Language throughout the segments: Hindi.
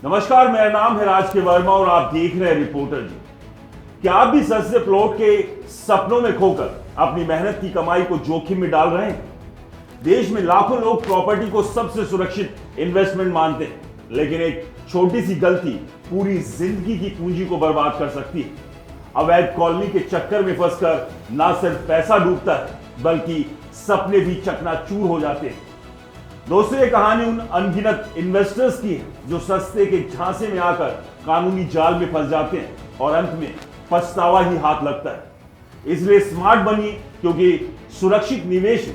नमस्कार, मेरा नाम है राज के वर्मा और आप देख रहे हैं रिपोर्टर जी। क्या आप भी सस्ते प्लॉट के सपनों में खोकर अपनी मेहनत की कमाई को जोखिम में डाल रहे हैं? देश में लाखों लोग प्रॉपर्टी को सबसे सुरक्षित इन्वेस्टमेंट मानते हैं, लेकिन एक छोटी सी गलती पूरी जिंदगी की पूंजी को बर्बाद कर सकती है। अवैध कॉलोनी के चक्कर में फंसकर ना सिर्फ पैसा डूबता है, बल्कि सपने भी चकनाचूर हो जाते हैं। दोस्तों, ये कहानी उन अनगिनत इन्वेस्टर्स की है जो सस्ते के झांसे में आकर कानूनी जाल में फंस जाते हैं और अंत में पछतावा ही हाथ लगता है। इसलिए स्मार्ट बनिए, क्योंकि सुरक्षित निवेश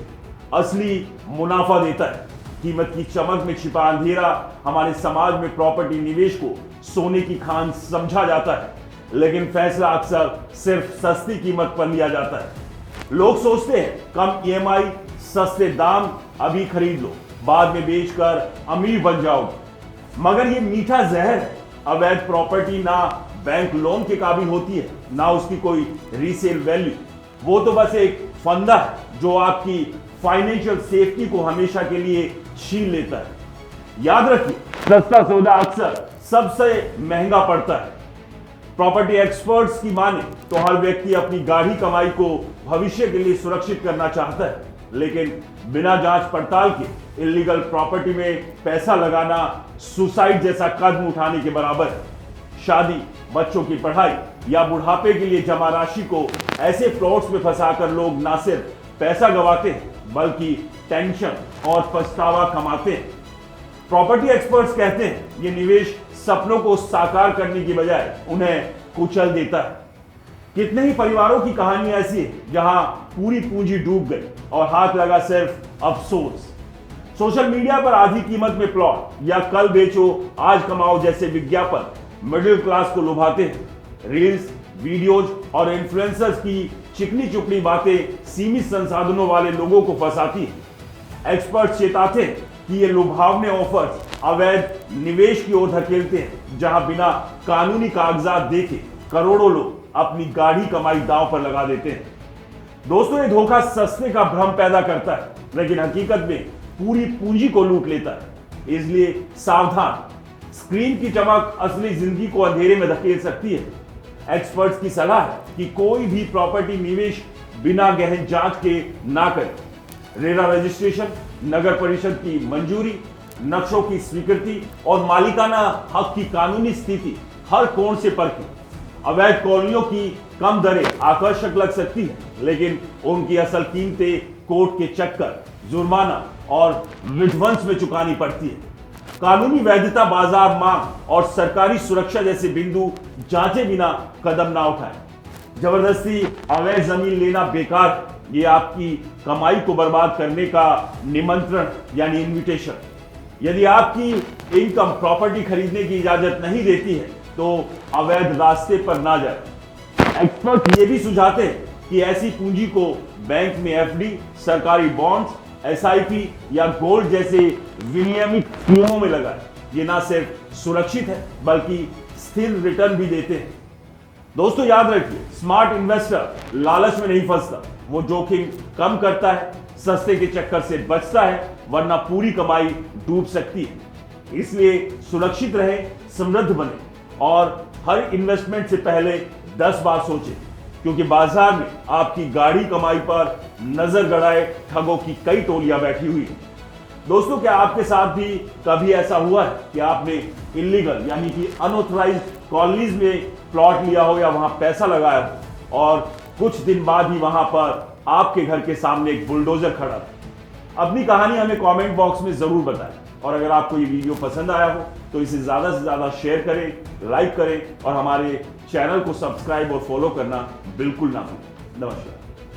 असली मुनाफा देता है। कीमत की चमक में छिपा अंधेरा। हमारे समाज में प्रॉपर्टी निवेश को सोने की खान समझा जाता है, लेकिन फैसला अक्सर सिर्फ सस्ती कीमत पर लिया जाता है। लोग सोचते हैं कम ईएमआई, सस्ते दाम, अभी खरीद लो, बाद में बेचकर अमीर बन जाओगे, मगर ये मीठा जहर है। अवैध प्रॉपर्टी ना बैंक लोन के काबिल होती है, ना उसकी कोई रीसेल वैल्यू। वो तो बस एक फंदा है जो आपकी फाइनेंशियल सेफ्टी को हमेशा के लिए छीन लेता है। याद रखिए, सस्ता सौदा अक्सर सबसे महंगा पड़ता है। प्रॉपर्टी एक्सपर्ट्स की माने तो हर व्यक्ति अपनी गाढ़ी कमाई को भविष्य के लिए सुरक्षित करना चाहता है, लेकिन बिना जांच पड़ताल के इलीगल प्रॉपर्टी में पैसा लगाना सुसाइड जैसा कदम उठाने के बराबर है। शादी, बच्चों की पढ़ाई या बुढ़ापे के लिए जमा राशि को ऐसे प्लॉट्स में फंसाकर लोग न सिर्फ पैसा गंवाते हैं, बल्कि टेंशन और पछतावा कमाते हैं। प्रॉपर्टी एक्सपर्ट्स कहते हैं ये निवेश सपनों को साकार करने की बजाय उन्हें कुचल देता है। कितने ही परिवारों की कहानी ऐसी है जहां पूरी पूंजी डूब गई और हाथ लगा सिर्फ अफसोस। सोशल मीडिया पर आधी कीमत में प्लॉट या कल बेचो आज कमाओ जैसे विज्ञापन मिडिल क्लास को लुभाते हैं। रील्स, वीडियोज और इन्फ्लुएंसर्स की चिकनी चुपड़ी बातें सीमित संसाधनों वाले लोगों को फंसाती है। एक्सपर्ट्स चेताते हैं कि ये लुभावने ऑफर्स अवैध निवेश की ओर धकेलते हैं, जहां बिना कानूनी कागजात देखे करोड़ों लोग अपनी गाढ़ी कमाई दांव पर लगा देते हैं। दोस्तों, ये धोखा सस्ते का भ्रम पैदा करता है, लेकिन हकीकत में पूरी पूंजी को लूट लेता है। इसलिए सावधान। स्क्रीन की चमक असली जिंदगी को अंधेरे में धकेल सकती है। एक्सपर्ट्स की सलाह है कि कोई भी प्रॉपर्टी निवेश बिना गहन जांच के ना करें। रेरा रजिस्ट्रेशन, नगर परिषद की मंजूरी, नक्शों की स्वीकृति और मालिकाना हक की कानूनी स्थिति हर कोण से परखें। अवैध कॉलोनियों की कम दरें आकर्षक लग सकती है, लेकिन उनकी असल कीमतें कोर्ट के चक्कर, जुर्माना और विध्वंस में चुकानी पड़ती है। कानूनी वैधता, बाजार मांग और सरकारी सुरक्षा जैसे बिंदु जांचे बिना कदम ना उठाएं। जबरदस्ती अवैध जमीन लेना बेकार है। ये आपकी कमाई को बर्बाद करने का निमंत्रण यानी इनविटेशन। यदि आपकी इनकम प्रॉपर्टी खरीदने की इजाजत नहीं देती है तो अवैध रास्ते पर ना जाए। एक्सपर्ट ये भी सुझाते हैं कि ऐसी पूंजी को बैंक में एफडी, सरकारी बॉन्ड्स, एसआईपी या गोल्ड जैसे विनियमित स्कीमों में लगाएं। ये ना सिर्फ सुरक्षित है, बल्कि स्थिर रिटर्न भी देते हैं। दोस्तों, याद रखिए, स्मार्ट इन्वेस्टर लालच में नहीं फंसता। वो जोखिम कम करता है, सस्ते के चक्कर से बचता है, वरना पूरी कमाई डूब सकती है। इसलिए सुरक्षित रहे, समृद्ध बने और हर इन्वेस्टमेंट से पहले 10 बार सोचें, क्योंकि बाजार में आपकी गाढ़ी कमाई पर नजर गड़ाए ठगों की कई टोलियां बैठी हुई हैं। दोस्तों, क्या आपके साथ भी कभी ऐसा हुआ है कि आपने इलीगल यानी कि अनऑथराइज्ड कॉलोनीज में प्लॉट लिया हो या वहां पैसा लगाया हो और कुछ दिन बाद ही वहां पर आपके घर के सामने एक बुलडोजर खड़ा था? अपनी कहानी हमें कमेंट बॉक्स में जरूर बताएं, और अगर आपको ये वीडियो पसंद आया हो तो इसे ज्यादा से ज्यादा शेयर करें, लाइक करें और हमारे चैनल को सब्सक्राइब और फॉलो करना बिल्कुल ना भूलें। नमस्कार।